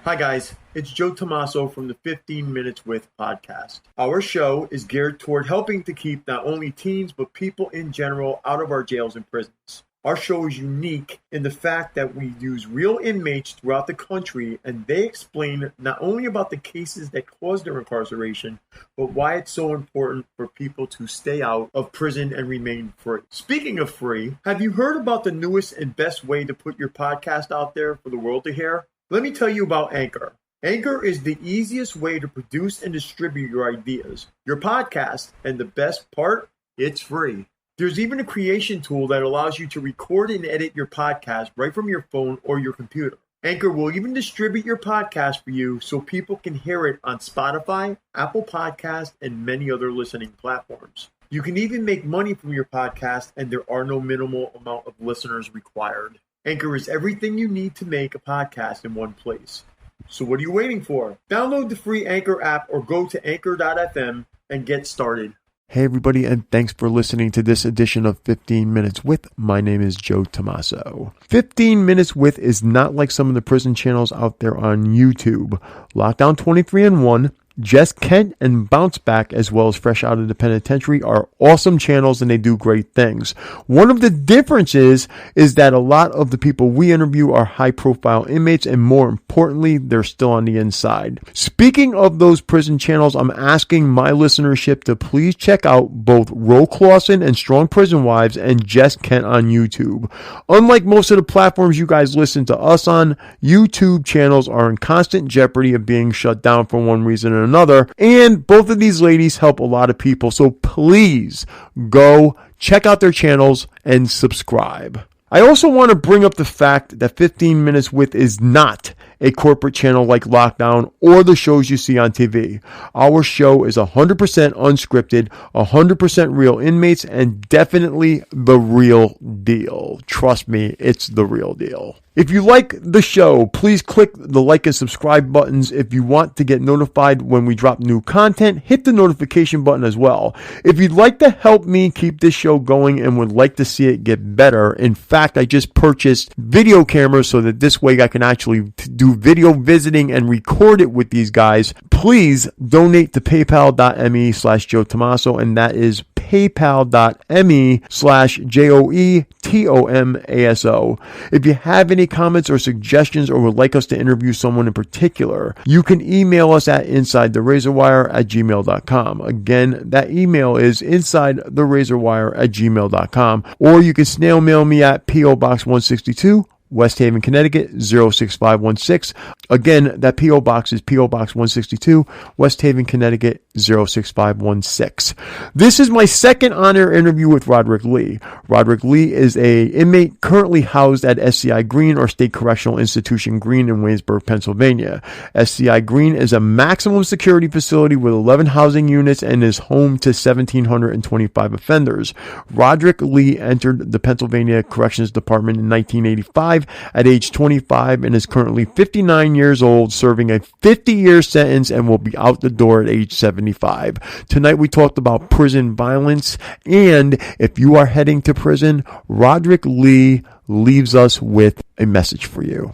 Hi guys, it's Joe Tommaso from the 15 Minutes With podcast. Our show is geared toward helping to keep not only teens but people in general out of our jails and prisons. Our show is unique in the fact that we use real inmates throughout the country and they explain not only about the cases that cause their incarceration, but why it's so important for people to stay out of prison and remain free. Speaking of free, have you heard about the newest and best way to put your podcast out there for the world to hear? Let me tell you about Anchor. Anchor is the easiest way to produce and distribute your ideas, your podcast, and the best part, it's free. There's even a creation tool that allows you to record and edit your podcast right from your phone or your computer. Anchor will even distribute your podcast for you so people can hear it on Spotify, Apple Podcasts, and many other listening platforms. You can even make money from your podcast, and there are no minimal amount of listeners required. Anchor is everything you need to make a podcast in one place. So what are you waiting for? Download the free Anchor app or go to anchor.fm and get started. Hey everybody, and thanks for listening to this edition of 15 Minutes With. My name is Joe Tommaso. 15 Minutes With is not like some of the prison channels out there on YouTube. Lockdown 23-1, Just Kent, and Bounce Back, as well as Fresh Out of the Penitentiary, are awesome channels and they do great things. One of the differences is that a lot of the people we interview are high-profile inmates, and more importantly, they're still on the inside. Speaking of those prison channels, I'm asking my listenership to please check out both Ro Clausen and Strong Prison Wives and Just Kent on YouTube. Unlike most of the platforms you guys listen to us on, YouTube channels are in constant jeopardy of being shut down for one reason or another, and both of these ladies help a lot of people, so please go check out their channels and subscribe. I also want to bring up the fact that 15 Minutes With is not a corporate channel like Lockdown or the shows you see on TV. Our show is 100% unscripted, 100% real inmates, and definitely the real deal. Trust me, it's the real deal. If you like the show, please click the like and subscribe buttons. If you want to get notified when we drop new content, hit the notification button as well. If you'd like to help me keep this show going and would like to see it get better, in fact, I just purchased video cameras so that this way I can actually do video visiting and record it with these guys. Please donate to paypal.me/Joe Tommaso, and that is paypal.me/JoeTomaso. If you have any comments or suggestions or would like us to interview someone in particular, you can email us at insidetherazorwire@gmail.com. Again, that email is insidetherazorwire@gmail.com, or you can snail mail me at P.O. Box 162, West Haven, Connecticut, 06516. Again, that P.O. Box is P.O. Box 162, West Haven, Connecticut, 06516. This is my second on-air interview with Roderick Lee. Roderick Lee is an inmate currently housed at SCI Greene, or State Correctional Institution Greene, in Waynesburg, Pennsylvania. SCI Greene is a maximum security facility with 11 housing units and is home to 1,725 offenders. Roderick Lee entered the Pennsylvania Corrections Department in 1985 at age 25 and is currently 59 years old, serving a 50-year sentence, and will be out the door at age 75. Tonight we talked about prison violence, and if you are heading to prison, Roderick Lee leaves us with a message for you.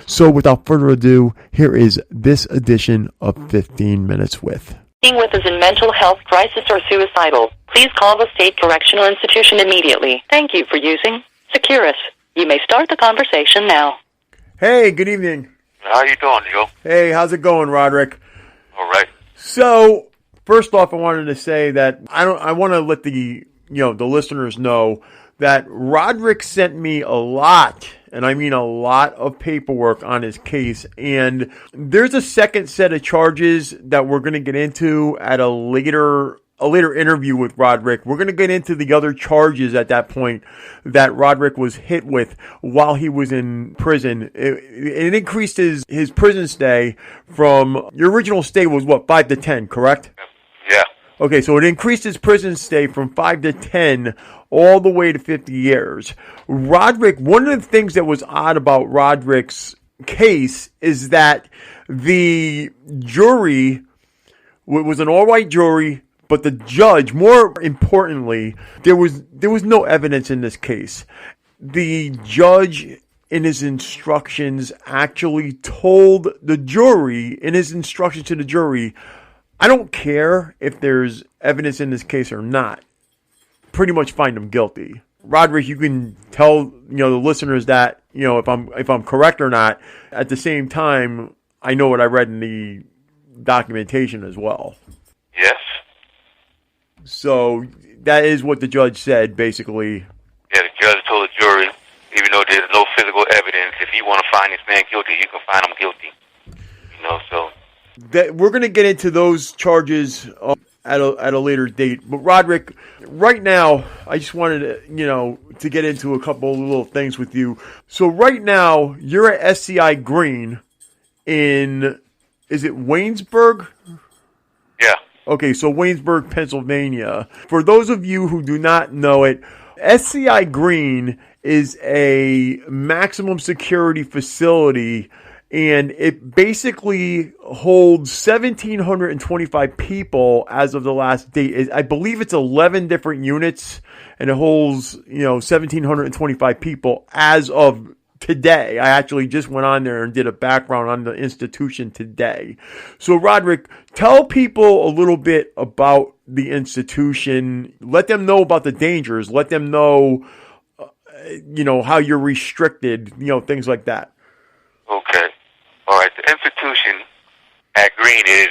So without further ado, here is this edition of 15 Minutes With. With is in mental health crisis or suicidal. Please call the State Correctional Institution immediately. Thank you for using Securus. You may start the conversation now. Hey, good evening. How you doing, Joe? Hey, how's it going, Roderick? All right. So, first off, I wanted to say that I want to let the listeners know that Roderick sent me a lot, and I mean a lot, of paperwork on his case, and there's a second set of charges that we're going to get into at a later interview with Roderick. We're going to get into the other charges at that point that Roderick was hit with while he was in prison. It increased his prison stay from, your original stay was 5 to 10, correct? Yeah. Okay, so it increased his prison stay from 5 to 10 all the way to 50 years. Roderick, one of the things that was odd about Roderick's case is that the jury was an all-white jury, but the judge, more importantly, there was no evidence in this case. The judge in his instructions actually told the jury, in his instructions to the jury, I don't care if there's evidence in this case or not. Pretty much find him guilty. Roderick, you can tell the listeners that if I'm correct or not. At the same time, I know what I read in the documentation as well. Yes. So that is what the judge said, basically. Yeah, the judge told the jury, even though there's no physical evidence, if you want to find this man guilty, you can find him guilty. So that we're going to get into those charges at a later date. But Roderick, right now, I just wanted to get into a couple of little things with you. So right now, you're at SCI Greene in, is it Waynesburg? Yeah. Okay, so Waynesburg, Pennsylvania. For those of you who do not know it, SCI Greene is a maximum security facility, and it basically holds 1,725 people as of the last date. I believe it's 11 different units, and it holds 1,725 people as of today. I actually just went on there and did a background on the institution today. So, Roderick, tell people a little bit about the institution. Let them know about the dangers. Let them know, how you're restricted, things like that. Okay. All right. The institution at Greene is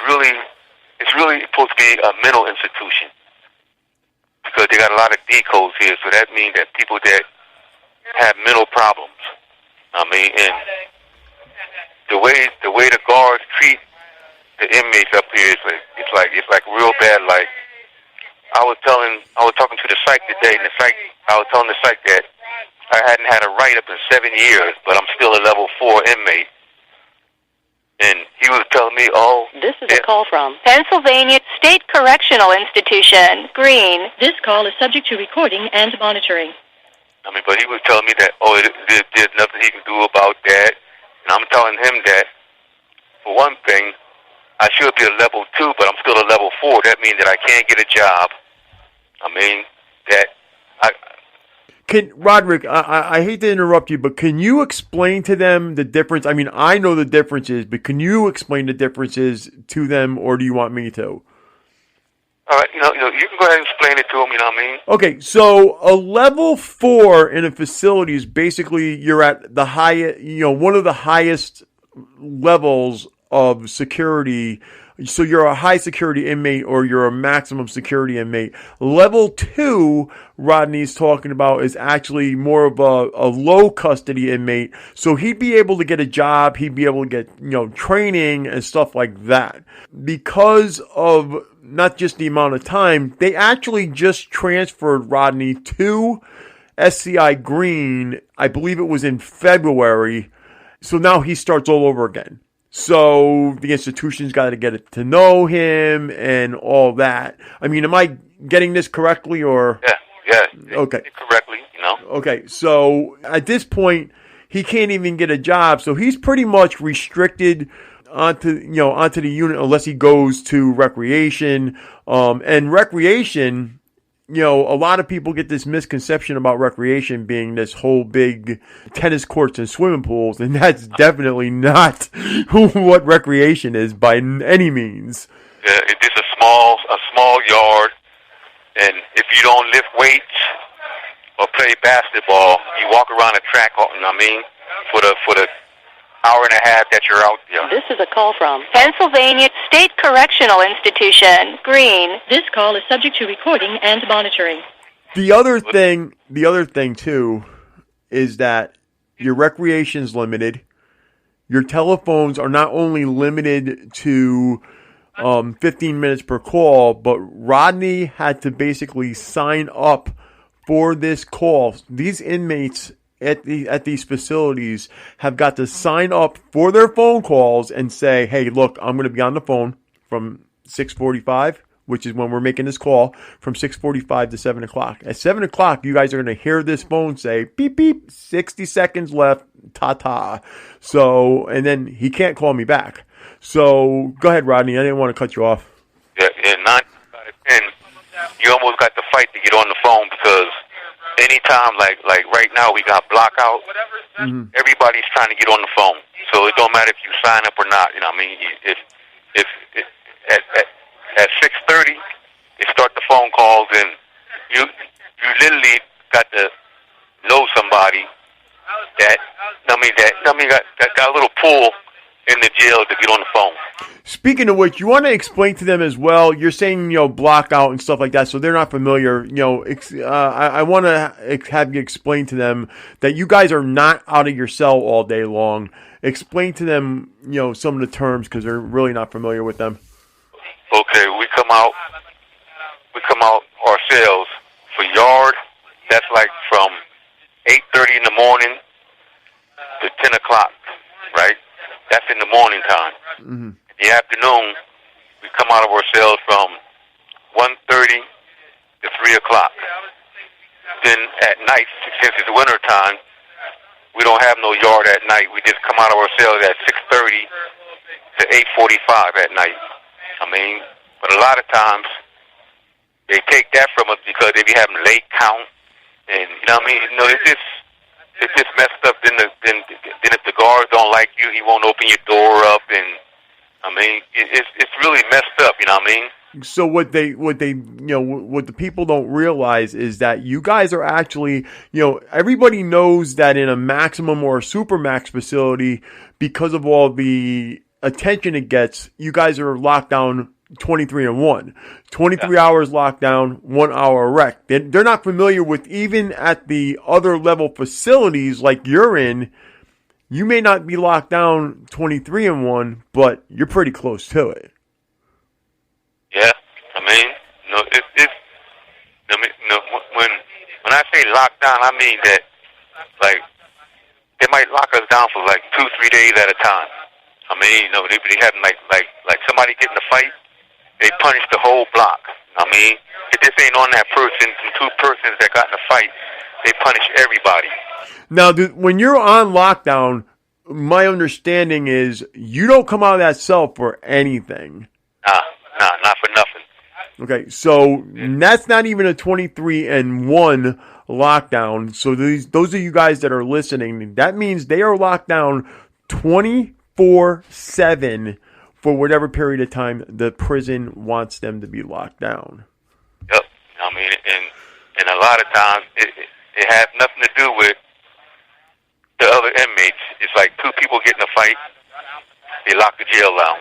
really supposed to be a mental institution because they got a lot of D codes here. So that means that people that have mental problems. And the way the guards treat the inmates up here it's like real bad. Like I was talking to the psych today, and I was telling the psych that I hadn't had a write-up in 7 years, but I'm still a level 4 inmate. And he was telling me, This is a call from Pennsylvania State Correctional Institution, Greene. This call is subject to recording and monitoring. But he was telling me that, there's nothing he can do about that. And I'm telling him that, for one thing, I should be a level 2, but I'm still a level 4. That means that I can't get a job. Roderick, I hate to interrupt you, but can you explain to them the difference? I know the differences, but can you explain the differences to them, or do you want me to? All right, you can go ahead and explain it to them, Okay, so a level 4 in a facility is basically you're at the highest, one of the highest levels of security. So you're a high security inmate or you're a maximum security inmate. Level 2, Rodney's talking about, is actually more of a low custody inmate. So he'd be able to get a job. He'd be able to get, training and stuff like that. Because of not just the amount of time, they actually just transferred Rodney to SCI Greene. I believe it was in February. So now he starts all over again. So the institution's got to get to know him and all that. Am I getting this correctly, or? Yeah. Okay. Correctly, Okay, so at this point, he can't even get a job, so he's pretty much restricted onto the unit unless he goes to recreation. And recreation, a lot of people get this misconception about recreation being this whole big tennis courts and swimming pools, and that's definitely not what recreation is by any means. Yeah, it's a small yard, and if you don't lift weights or play basketball, you walk around a track, for the hour and a half that you're out there. This is a call from Pennsylvania State Correctional Institution, Greene. This call is subject to recording and monitoring. The other thing too, is that your recreation's limited. Your telephones are not only limited to 15 minutes per call, but Rodney had to basically sign up for this call. These inmates at these facilities have got to sign up for their phone calls and say, hey, look, I'm going to be on the phone from 6:45, which is when we're making this call, from 6:45 to 7 o'clock. At 7 o'clock, you guys are going to hear this phone say, beep, beep, 60 seconds left, ta-ta. So, and then he can't call me back. So, go ahead, Rodney. I didn't want to cut you off. Yeah, 9 out of 10, you almost got to fight to get on the phone because anytime, like right now, we got blockout. Mm-hmm. Everybody's trying to get on the phone, so it don't matter if you sign up or not. You know what I mean? If at 6:30, they start the phone calls, and you literally got to know somebody that got a little pull in the jail to get on the phone. Speaking of which, you want to explain to them as well. You're saying, block out and stuff like that, so they're not familiar. I want to have you explain to them that you guys are not out of your cell all day long. Explain to them, some of the terms because they're really not familiar with them. Okay, we come out ourselves for yard. That's like from 8:30 in the morning to 10 o'clock, right? That's in the morning time. Mm-hmm. In the afternoon, we come out of our cells from 1:30 to 3 o'clock. Then at night, since it's winter time, we don't have no yard at night. We just come out of our cells at 6:30 to 8:45 at night. But a lot of times, they take that from us because they be having late count. And, it's just messed up. Then if the guards don't like you, he won't open your door up. And, it's really messed up, you know what I mean? So what the people don't realize is that you guys are actually, everybody knows that in a maximum or a supermax facility, because of all the attention it gets, you guys are locked down 23-1. 23 hours locked down, 1 hour rec. They're not familiar with, even at the other level facilities like you're in, you may not be locked down 23-1, but you're pretty close to it. Yeah, when I say lockdown, I mean that, like, they might lock us down for like 2-3 days at a time. They having like somebody getting a fight, they punish the whole block. If this ain't on that person, some two persons that got in a fight, they punish everybody. Now, when you're on lockdown, my understanding is you don't come out of that cell for anything. Nah, not for nothing. Okay, so that's not even a 23-1 lockdown. So those of you guys that are listening, that means they are locked down 24/7 for whatever period of time the prison wants them to be locked down. Yep. And a lot of times it has nothing to do with the other inmates. It's like two people get in a fight, they lock the jail down.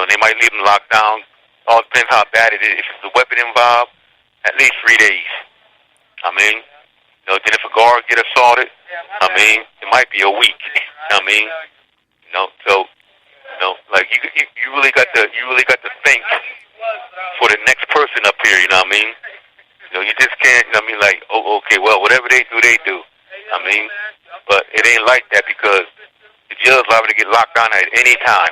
They might leave them locked down. All depends how bad it is. If it's a weapon involved, at least 3 days. Then if a guard get assaulted, it might be a week. Like you really got to think for the next person up here. You just can't. Okay, well, whatever they do, they do. But it ain't like that because the jail's liable to get locked down at any time.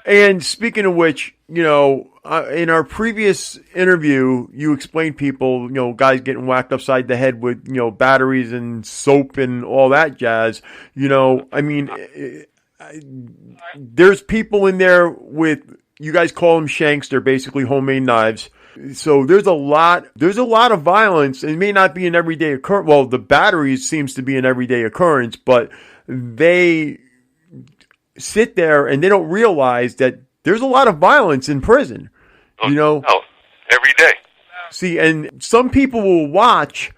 And speaking of which, in our previous interview, you explained people, guys getting whacked upside the head with, batteries and soap and all that jazz. There's people in there with, you guys call them shanks. They're basically homemade knives. So there's a lot of violence. It may not be an everyday occurrence. Well, the batteries seems to be an everyday occurrence, but they sit there and they don't realize that there's a lot of violence in prison. Every day. See, and some people will watch,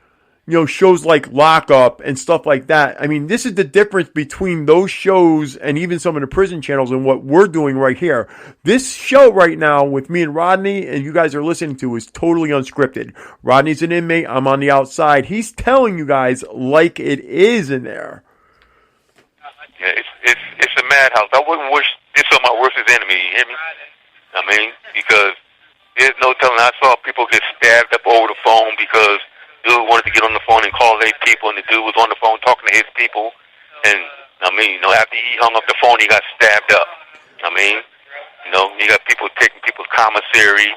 shows like Lockup and stuff like that. This is the difference between those shows and even some of the prison channels and what we're doing right here. This show right now with me and Rodney and you guys are listening to is totally unscripted. Rodney's an inmate. I'm on the outside. He's telling you guys like it is in there. Yeah, it's a madhouse. I wouldn't wish this on my worst enemy. You hear me? Because there's no telling. I saw people get stabbed up over the phone because dude wanted to get on the phone and call 8 people, and the dude was on the phone talking to his people. And after he hung up the phone, he got stabbed up. You got people taking people's commissary.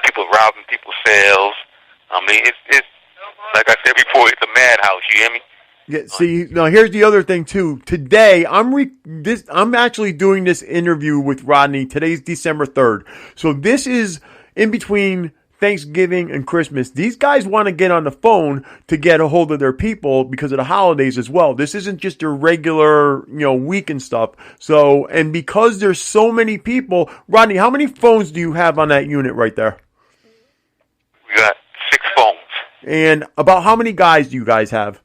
People robbing people's cells. It's like I said before, it's a madhouse. You hear me? Yeah, see, now here's the other thing too. Today, I'm actually doing this interview with Rodney. Today's December 3rd. So this is in between Thanksgiving and Christmas. These guys want to get on the phone to get a hold of their people because of the holidays as well. This isn't just your regular, week and stuff. So, and because there's so many people, Rodney, how many phones do you have on that unit right there? We got 6 phones. And about how many guys do you guys have?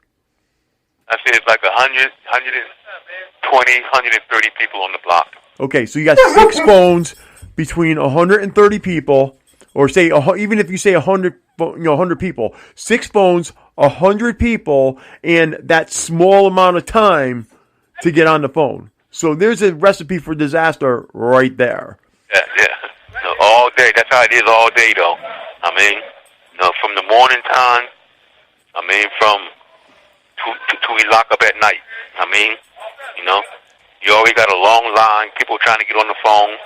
I say it's like 100, 120, 130 people on the block. Okay, so you got 6 phones between 130 people. Or say, even if you say 100 people, 6 phones, 100 people, and that small amount of time to get on the phone. So there's a recipe for disaster right there. Yeah. No, all day. That's how it is all day, though. I mean, from the morning time, from till we lock up at night. You always got a long line, people trying to get on the phone.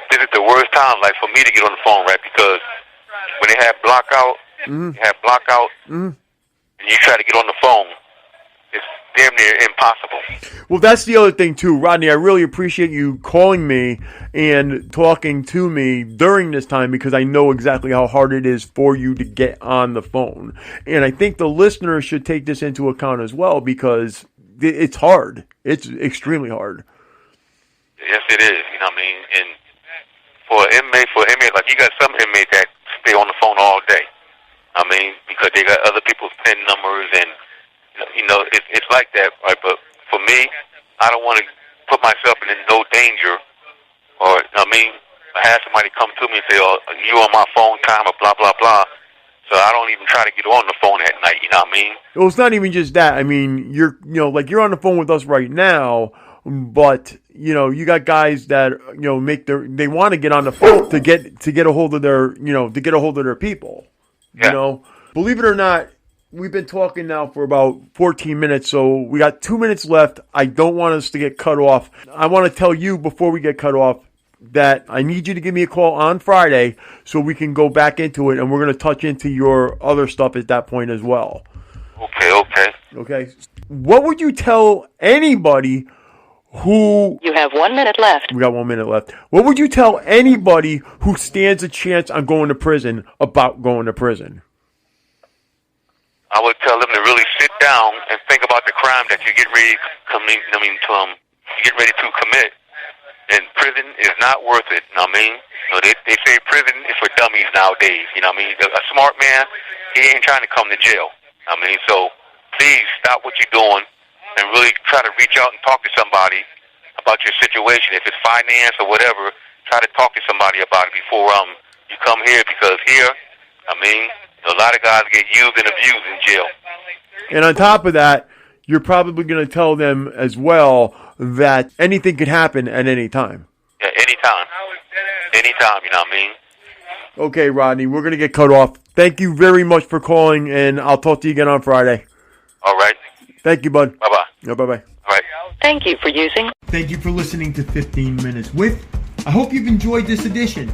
This is the worst time, for me to get on the phone, right? Because when they have blackout, and you try to get on the phone, it's damn near impossible. Well, that's the other thing, too. Rodney, I really appreciate you calling me and talking to me during this time because I know exactly how hard it is for you to get on the phone. And I think the listeners should take this into account as well because it's hard. It's extremely hard. Yes, it is. And for an inmate, like you got some inmates that stay on the phone all day. Because they got other people's PIN numbers and, it's like that, right? But for me, I don't want to put myself in no danger or, have somebody come to me and say, oh, you on my phone time or blah, blah, blah. So I don't even try to get on the phone at night, you know what I mean? Well, it's not even just that. You're, you're on the phone with us right now, but you got guys that they want to get on the phone to get a hold of their to get a hold of their people. Yeah. Believe it or not, we've been talking now for about 14 minutes, so we got 2 minutes left. I don't want us to get cut off. I want to tell you before we get cut off that I need you to give me a call on Friday so we can go back into it, and we're going to touch into your other stuff at that point as well. Okay. What would you tell anybody who... You have 1 minute left. We got 1 minute left. What would you tell anybody who stands a chance on going to prison about going to prison? I would tell them to really sit down and think about the crime that you get ready to commit. And prison is not worth it. They say prison is for dummies nowadays. A smart man, he ain't trying to come to jail. So please stop what you're doing and really try to reach out and talk to somebody about your situation. If it's finance or whatever, try to talk to somebody about it before you come here because here, a lot of guys get used and abused in jail. And on top of that, you're probably going to tell them as well that anything could happen at any time. Yeah, anytime. Anytime, you know what I mean? Okay, Rodney, we're going to get cut off. Thank you very much for calling, and I'll talk to you again on Friday. All right. Thank you, bud. Bye-bye. Yeah, bye-bye. All right. Thank you for using... Thank you for listening to 15 Minutes With. I hope you've enjoyed this edition.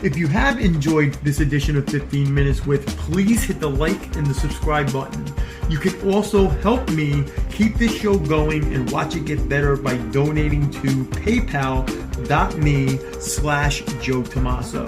If you have enjoyed this edition of 15 Minutes With, please hit the like and the subscribe button. You can also help me keep this show going and watch it get better by donating to paypal.me/Joe Tomaso.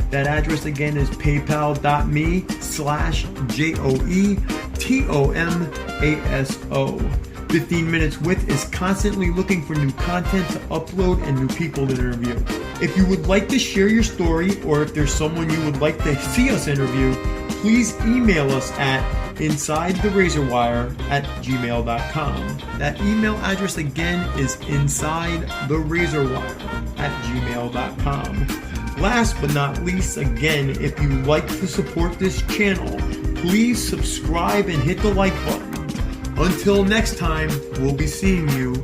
That address again is paypal.me/JoeTomaso. 15 Minutes With is constantly looking for new content to upload and new people to interview. If you would like to share your story or if there's someone you would like to see us interview, please email us at insidetherazorwire@gmail.com. That email address again is insidetherazorwire@gmail.com. Last but not least, again, if you like to support this channel, please subscribe and hit the like button. Until next time, we'll be seeing you